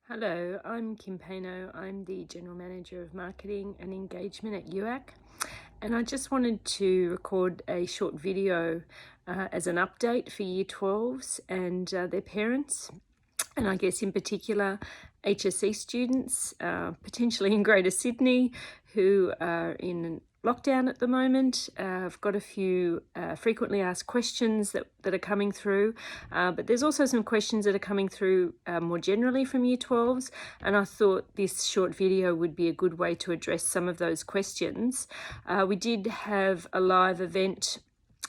Hello, I'm Kim Paino. I'm the General Manager of Marketing and Engagement at UAC, and I just wanted to record a short video as an update for Year 12s and their parents, and I guess in particular HSC students, potentially in Greater Sydney, who are in lockdown at the moment. I've got a few frequently asked questions that are coming through, but there's also some questions that are coming through more generally from Year 12s, and I thought this short video would be a good way to address some of those questions. We did have a live event,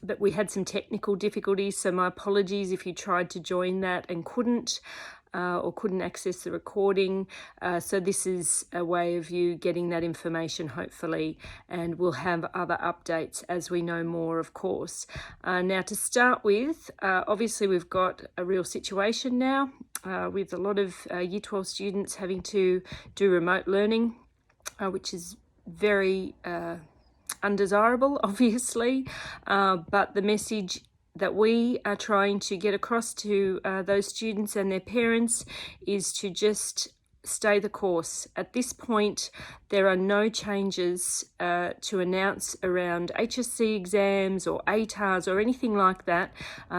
but we had some technical difficulties, so my apologies if you tried to join that and couldn't. Or couldn't access the recording. So this is a way of you getting that information, hopefully, and we'll have other updates as we know more, of course. Now, to start with, obviously we've got a real situation now with a lot of Year 12 students having to do remote learning, which is very undesirable, obviously, but the message that we are trying to get across to those students and their parents is to just stay the course. At this point, there are no changes to announce around HSC exams or ATARs or anything like that.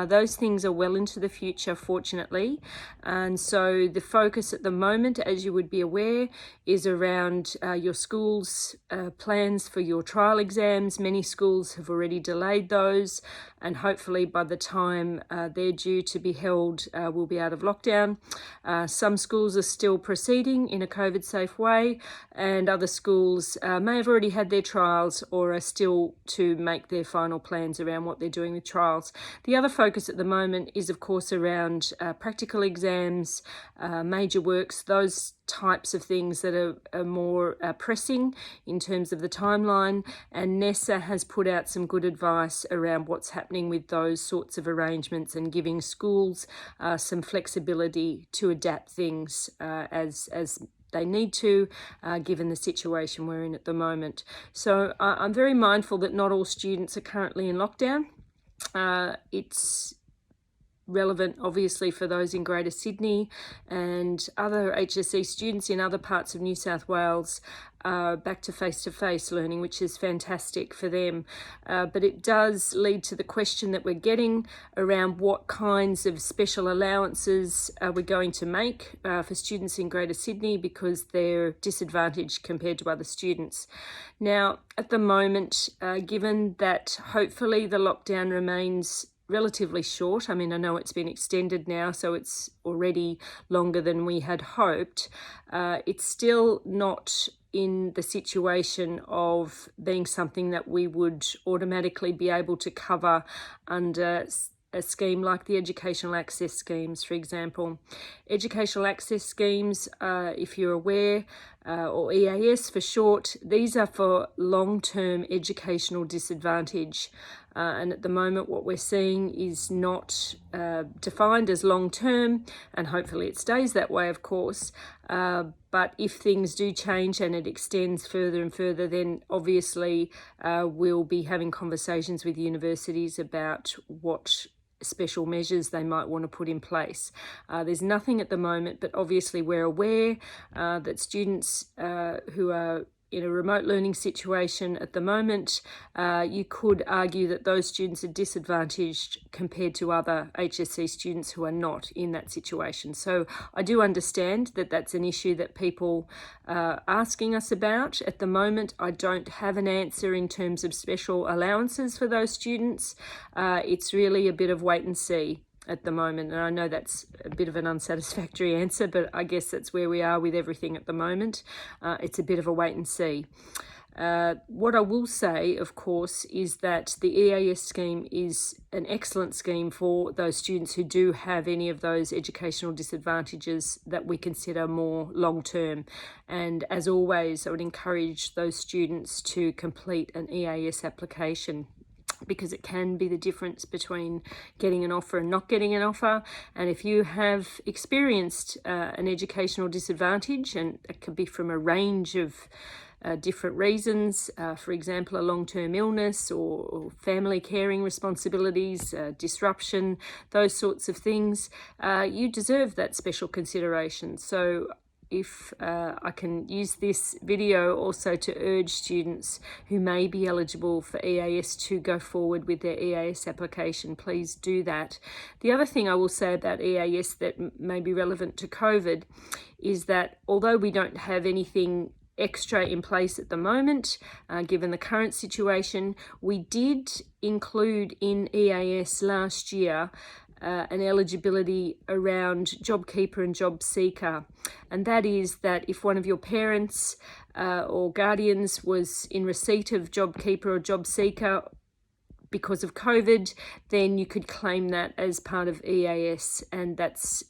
Those things are well into the future, fortunately. And so the focus at the moment, as you would be aware, is around your school's plans for your trial exams. Many schools have already delayed those, and hopefully by the time they're due to be held, we'll be out of lockdown. Some schools are still proceeding in a COVID-safe way, and other schools may have already had their trials or are still to make their final plans around what they're doing with trials. The other focus at the moment is, of course, around practical exams, major works, those types of things that are more pressing in terms of the timeline, and NESA has put out some good advice around what's happening with those sorts of arrangements and giving schools some flexibility to adapt things as they need to, given the situation we're in at the moment. So I'm very mindful that not all students are currently in lockdown. It's relevant obviously for those in Greater Sydney, and other HSC students in other parts of New South Wales back to face-to-face learning, which is fantastic for them. But it does lead to the question that we're getting around what kinds of special allowances we're going to make for students in Greater Sydney, because they're disadvantaged compared to other students. Now, at the moment, given that hopefully the lockdown remains relatively short. I mean, I know it's been extended now, so it's already longer than we had hoped. It's still not in the situation of being something that we would automatically be able to cover under a scheme like the educational access schemes, for example. Educational access schemes, if you're aware, or EAS for short, these are for long-term educational disadvantage. And at the moment what we're seeing is not defined as long-term, and hopefully it stays that way, of course. But if things do change and it extends further and further, then obviously we'll be having conversations with universities about what special measures they might want to put in place. There's nothing at the moment, but obviously we're aware that students who are in a remote learning situation at the moment, you could argue that those students are disadvantaged compared to other HSC students who are not in that situation. So I do understand that that's an issue that people are asking us about. At the moment, I don't have an answer in terms of special allowances for those students. It's really a bit of wait and see at the moment, and I know that's a bit of an unsatisfactory answer, but I guess that's where we are with everything at the moment. It's a bit of a wait and see. What I will say, of course, is that the EAS scheme is an excellent scheme for those students who do have any of those educational disadvantages that we consider more long-term. And as always, I would encourage those students to complete an EAS application, because it can be the difference between getting an offer and not getting an offer. And if you have experienced an educational disadvantage, and it could be from a range of different reasons, for example, a long-term illness or family caring responsibilities, disruption, those sorts of things, you deserve that special consideration. So if I can use this video also to urge students who may be eligible for EAS to go forward with their EAS application. Please do that. The other thing I will say about EAS that may be relevant to COVID is that although we don't have anything extra in place at the moment, given the current situation, we did include in EAS last year an eligibility around JobKeeper and JobSeeker, and that is that if one of your parents or guardians was in receipt of JobKeeper or JobSeeker because of COVID, then you could claim that as part of EAS, and that's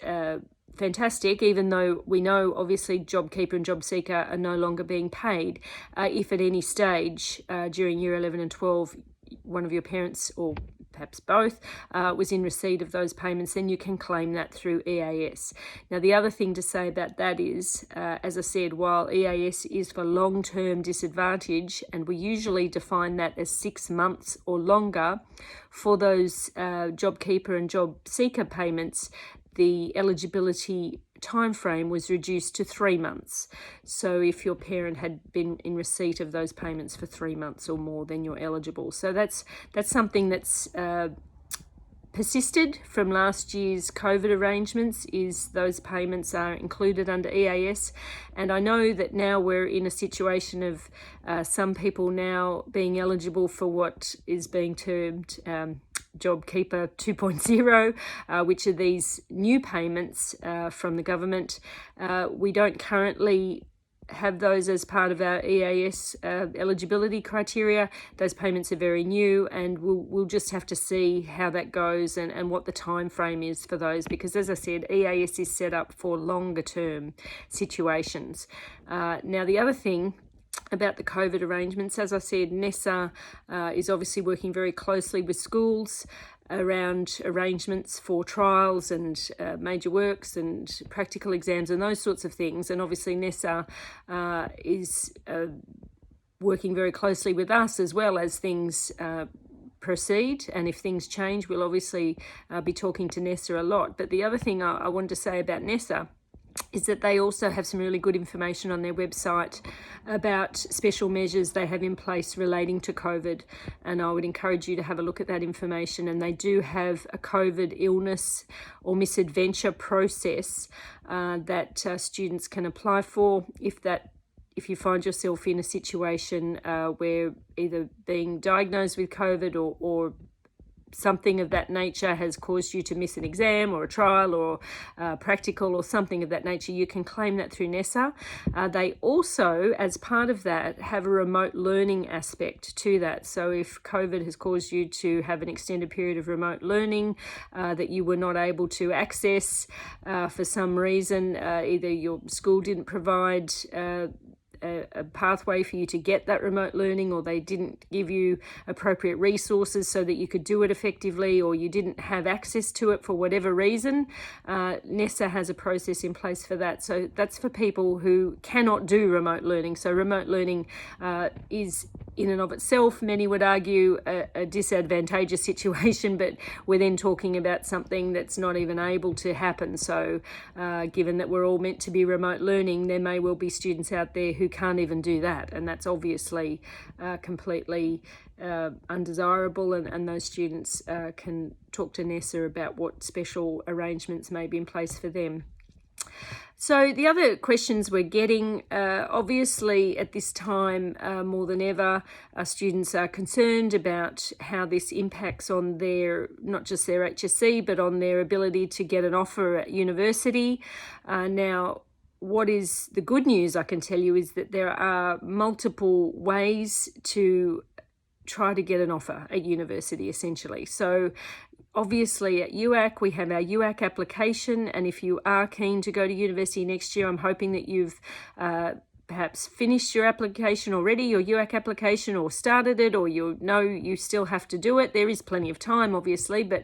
fantastic, even though we know obviously JobKeeper and JobSeeker are no longer being paid. If at any stage during year 11 and 12 one of your parents, or perhaps both, was in receipt of those payments, then you can claim that through EAS. Now, the other thing to say about that is, as I said, while EAS is for long-term disadvantage, and we usually define that as 6 months or longer, for those JobKeeper and JobSeeker payments, the eligibility time frame was reduced to 3 months. So if your parent had been in receipt of those payments for 3 months or more, then you're eligible. So that's something that's persisted from last year's COVID arrangements, is those payments are included under EAS. And I know that now we're in a situation of some people now being eligible for what is being termed JobKeeper 2.0, which are these new payments from the government. We don't currently have those as part of our EAS eligibility criteria. Those payments are very new, and we'll just have to see how that goes and what the time frame is for those, because as I said, EAS is set up for longer term situations. Now, the other thing about the COVID arrangements, as I said, NESA is obviously working very closely with schools around arrangements for trials and major works and practical exams and those sorts of things. And obviously NESA is working very closely with us as well as things proceed, and if things change, we'll obviously be talking to NESA a lot. But the other thing I wanted to say about NESA is that they also have some really good information on their website about special measures they have in place relating to COVID, and I would encourage you to have a look at that information. And they do have a COVID illness or misadventure process that students can apply for if you find yourself in a situation where either being diagnosed with COVID or something of that nature has caused you to miss an exam or a trial or practical or something of that nature, you can claim that through NESA. They also, as part of that, have a remote learning aspect to that. So if COVID has caused you to have an extended period of remote learning that you were not able to access for some reason, either your school didn't provide a pathway for you to get that remote learning, or they didn't give you appropriate resources so that you could do it effectively, or you didn't have access to it for whatever reason, NESA has a process in place for that. So that's for people who cannot do remote learning. So remote learning is in and of itself, many would argue, a disadvantageous situation, but we're then talking about something that's not even able to happen. So given that we're all meant to be remote learning, there may well be students out there who can't even do that, and that's obviously completely undesirable, and those students can talk to NESA about what special arrangements may be in place for them. So the other questions we're getting, obviously at this time more than ever, students are concerned about how this impacts on their, not just their HSC, but on their ability to get an offer at university. Now, what is the good news I can tell you is that there are multiple ways to try to get an offer at university, essentially. So obviously at UAC, we have our UAC application, and if you are keen to go to university next year, I'm hoping that you've perhaps finished your application already, your UAC application, or started it, or you know you still have to do it. There is plenty of time, obviously, but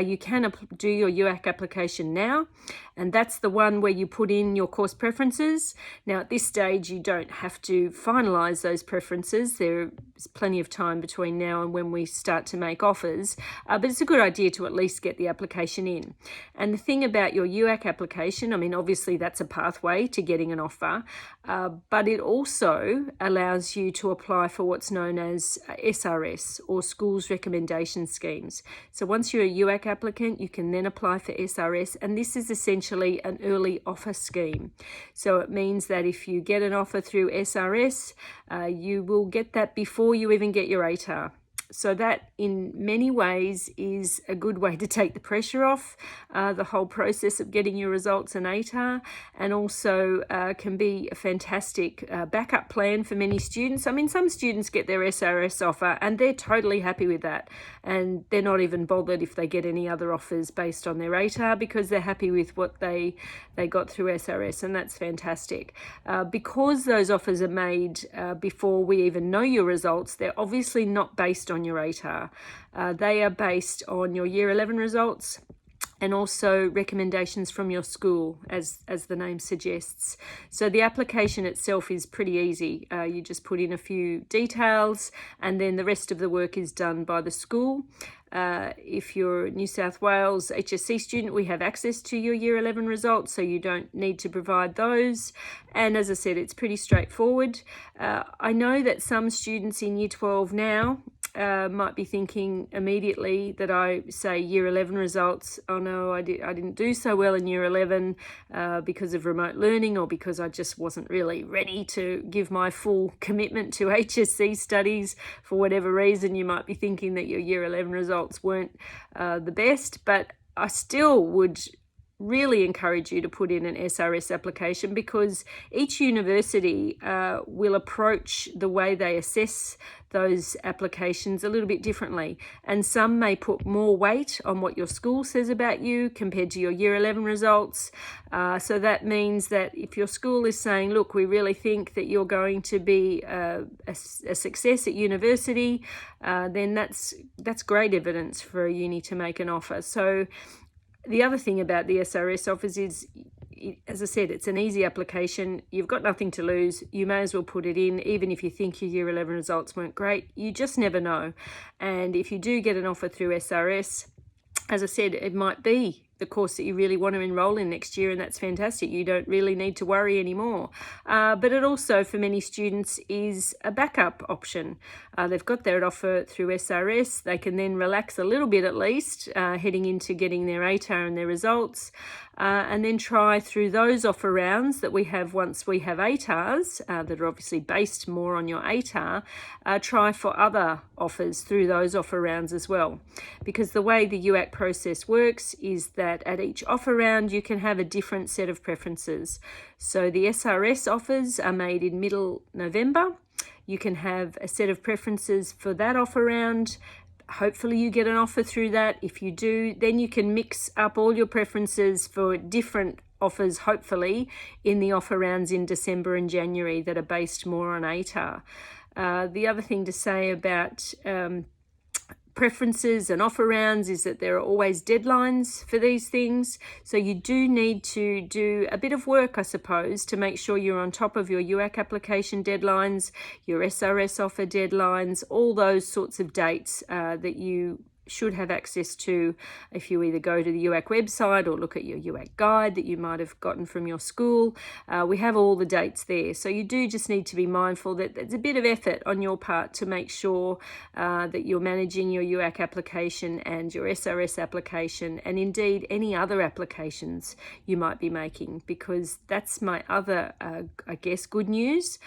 you can do your UAC application now, and that's the one where you put in your course preferences. Now, at this stage, you don't have to finalise those preferences. There's plenty of time between now and when we start to make offers, but it's a good idea to at least get the application in. And the thing about your UAC application, I mean, obviously that's a pathway to getting an offer, but it also allows you to apply for what's known as SRS, or Schools Recommendation Schemes. So once you're a UAC applicant, you can then apply for SRS, and this is essentially an early offer scheme. So it means that if you get an offer through SRS, you will get that before you even get your ATAR. So that in many ways is a good way to take the pressure off the whole process of getting your results in ATAR, and also can be a fantastic backup plan for many students. I mean, some students get their SRS offer and they're totally happy with that, and they're not even bothered if they get any other offers based on their ATAR, because they're happy with what they got through SRS, and that's fantastic. Because those offers are made before we even know your results, they're obviously not based on your ATAR. They are based on your Year 11 results, and also recommendations from your school, as the name suggests. So the application itself is pretty easy. You just put in a few details, and then the rest of the work is done by the school. If you're a New South Wales HSC student, we have access to your Year 11 results, so you don't need to provide those. And as I said, it's pretty straightforward. I know that some students in Year 12 now might be thinking immediately that I say Year 11 results, oh no, I didn't do so well in Year 11 because of remote learning, or because I just wasn't really ready to give my full commitment to HSC studies. For whatever reason, you might be thinking that your Year 11 results weren't the best, but I still would really encourage you to put in an SRS application, because each university will approach the way they assess those applications a little bit differently, and some may put more weight on what your school says about you compared to your Year 11 results. So that means that if your school is saying, look, we really think that you're going to be a success at university, then that's great evidence for a uni to make an offer. So the other thing about the SRS offers is, as I said, it's an easy application. You've got nothing to lose. You may as well put it in, even if you think your Year 11 results weren't great. You just never know. And if you do get an offer through SRS, as I said, it might be the course that you really want to enroll in next year, and that's fantastic. You don't really need to worry anymore. But it also, for many students, is a backup option. They've got their offer through SRS. They can then relax a little bit, at least, heading into getting their ATAR and their results, and then try through those offer rounds that we have once we have ATARs, that are obviously based more on your ATAR, try for other offers through those offer rounds as well. Because the way the UAC process works is that at each offer round you can have a different set of preferences. So the SRS offers are made in middle November. You can have a set of preferences for that offer round. Hopefully you get an offer through that. If you do, then you can mix up all your preferences for different offers, hopefully, in the offer rounds in December and January that are based more on ATAR. The other thing to say about preferences and offer rounds is that there are always deadlines for these things. So you do need to do a bit of work, I suppose, to make sure you're on top of your UAC application deadlines, your SRS offer deadlines, all those sorts of dates that you should have access to if you either go to the UAC website or look at your UAC guide that you might have gotten from your school. We have all the dates there. So you do just need to be mindful that there's a bit of effort on your part to make sure that you're managing your UAC application and your SRS application, and indeed any other applications you might be making, because that's my other, I guess, good news.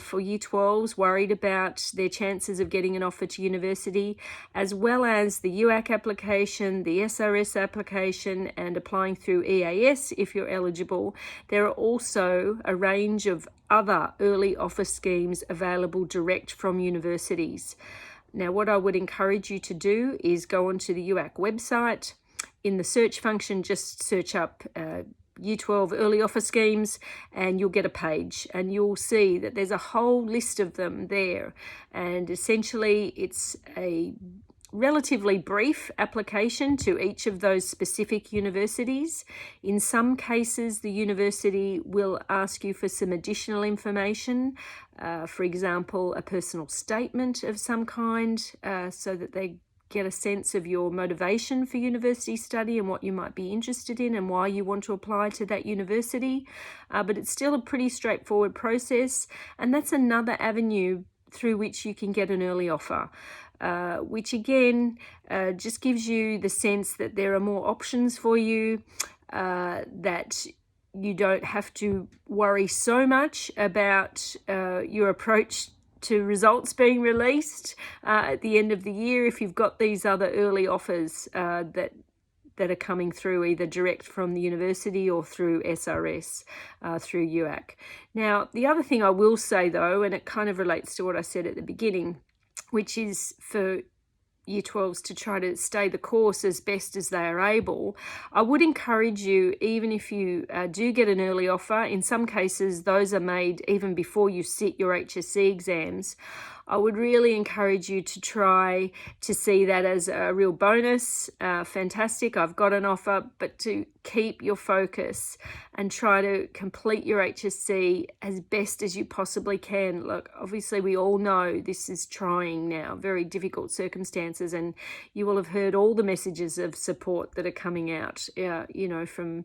For Year 12s worried about their chances of getting an offer to university, as well as the UAC application, the SRS application, and applying through EAS if you're eligible. There are also a range of other early offer schemes available direct from universities. Now, what I would encourage you to do is go onto the UAC website. In the search function, just search up Year 12 early offer schemes, and you'll get a page and you'll see that there's a whole list of them there. And essentially it's a relatively brief application to each of those specific universities. In some cases, the university will ask you for some additional information, for example, a personal statement of some kind, so that they get a sense of your motivation for university study and what you might be interested in and why you want to apply to that university. But it's still a pretty straightforward process, and that's another avenue through which you can get an early offer. Which again just gives you the sense that there are more options for you, that you don't have to worry so much about your approach to results being released at the end of the year if you've got these other early offers that are coming through either direct from the university or through SRS, through UAC. Now, the other thing I will say though, and it kind of relates to what I said at the beginning, which is for Year 12s to try to stay the course as best as they are able. I would encourage you, even if you do get an early offer, in some cases those are made even before you sit your HSC exams, I would really encourage you to try to see that as a real bonus. Fantastic, I've got an offer, but to keep your focus and try to complete your HSC as best as you possibly can. Look, obviously we all know this is trying now, very difficult circumstances, and you will have heard all the messages of support that are coming out, from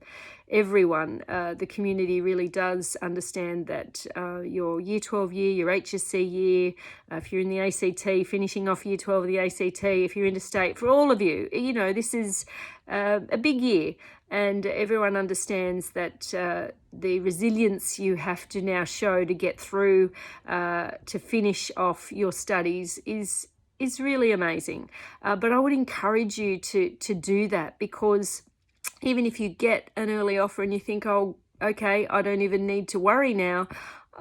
everyone. The community really does understand that your Year 12 year, your HSC year, if you're in the ACT, finishing off Year 12 of the ACT, if you're interstate, for all of you, this is a big year, and everyone understands that the resilience you have to now show to get through, to finish off your studies is really amazing. But I would encourage you to do that, because even if you get an early offer and you think, oh, okay, I don't even need to worry now.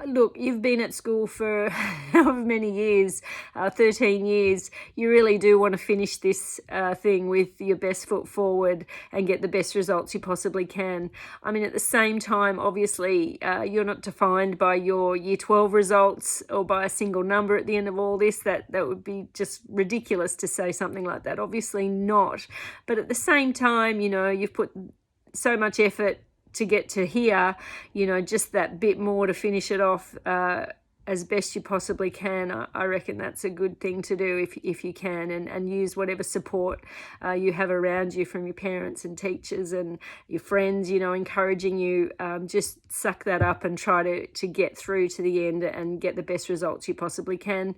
Look, you've been at school for however many years, 13 years. You really do want to finish this thing with your best foot forward and get the best results you possibly can. I mean, at the same time, obviously, you're not defined by your Year 12 results or by a single number at the end of all this. That would be just ridiculous to say something like that. Obviously not. But at the same time, you've put so much effort to get to here, just that bit more to finish it off as best you possibly can. I reckon that's a good thing to do if you can, and use whatever support you have around you from your parents and teachers and your friends, encouraging you. Just suck that up and try to get through to the end and get the best results you possibly can.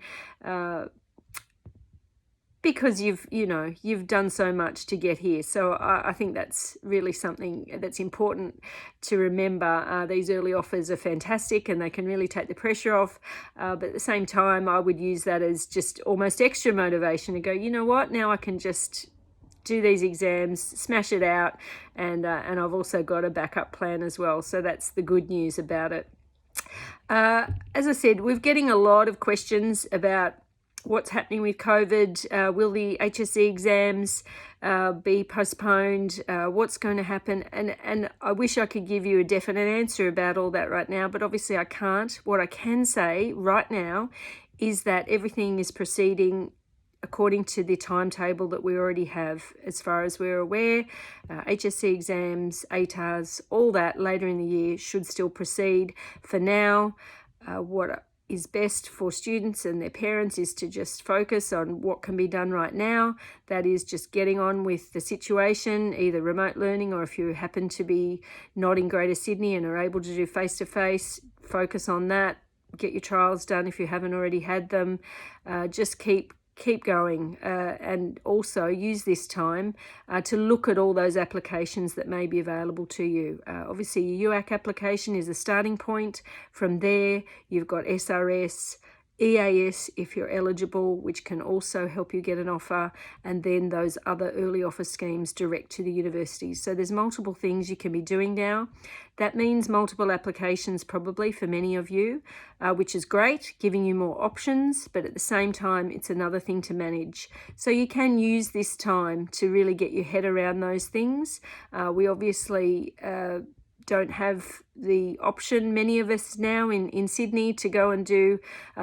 Because you've done so much to get here. So I think that's really something that's important to remember. These early offers are fantastic and they can really take the pressure off. But at the same time, I would use that as just almost extra motivation to go, you know what, now I can just do these exams, smash it out, and I've also got a backup plan as well. So that's the good news about it. As I said, we're getting a lot of questions about what's happening with COVID. Will the HSC exams be postponed? What's going to happen? And I wish I could give you a definite answer about all that right now, but obviously I can't. What I can say right now is that everything is proceeding according to the timetable that we already have. As far as we're aware, HSC exams, ATARs, all that later in the year should still proceed. For now, what is best for students and their parents is to just focus on what can be done right now. That is just getting on with the situation, either remote learning, or if you happen to be not in Greater Sydney and are able to do face-to-face, focus on that. Get your trials done if you haven't already had them. Just keep going, and also use this time to look at all those applications that may be available to you. Obviously, your UAC application is a starting point. From there, you've got SRS, EAS if you're eligible, which can also help you get an offer, and then those other early offer schemes direct to the universities. So there's multiple things you can be doing now. That means multiple applications probably for many of you, which is great, giving you more options, but at the same time, it's another thing to manage. So you can use this time to really get your head around those things. We obviously don't have the option, many of us now in Sydney, to go and do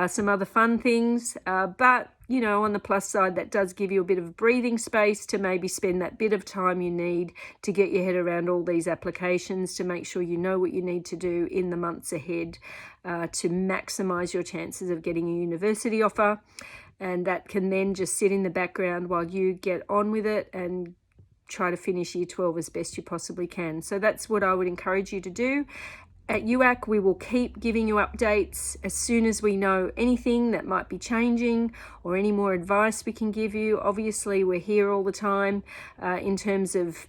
some other fun things. But, you know, on the plus side, that does give you a bit of breathing space to maybe spend that bit of time you need to get your head around all these applications, to make sure you know what you need to do in the months ahead to maximise your chances of getting a university offer. And that can then just sit in the background while you get on with it and try to finish year 12 as best you possibly can. So that's what I would encourage you to do. At UAC, we will keep giving you updates as soon as we know anything that might be changing or any more advice we can give you. Obviously, we're here all the time in terms of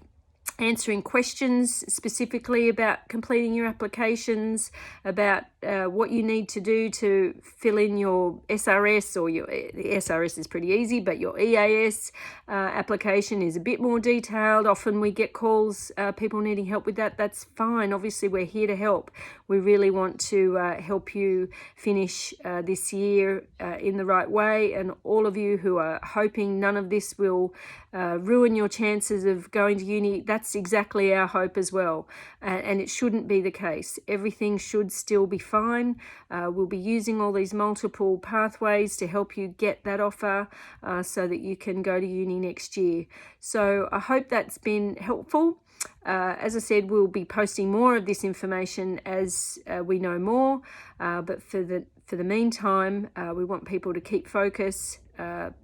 answering questions specifically about completing your applications, about what you need to do to fill in your SRS, or the SRS is pretty easy, but your EAS application is a bit more detailed. Often we get calls, people needing help with that. That's fine. Obviously, we're here to help. We really want to help you finish this year in the right way. And all of you who are hoping none of this will ruin your chances of going to uni, that's exactly our hope as well. And it shouldn't be the case. Everything should still be fine. We'll be using all these multiple pathways to help you get that offer so that you can go to uni next year. So I hope that's been helpful. As I said, we'll be posting more of this information as we know more. But for the meantime, we want people to keep focus.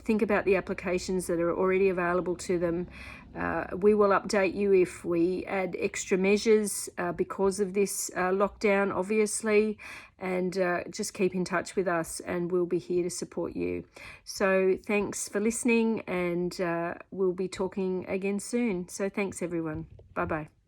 Think about the applications that are already available to them. We will update you if we add extra measures because of this lockdown, obviously, and just keep in touch with us and we'll be here to support you. So thanks for listening, and we'll be talking again soon. So thanks everyone. Bye-bye.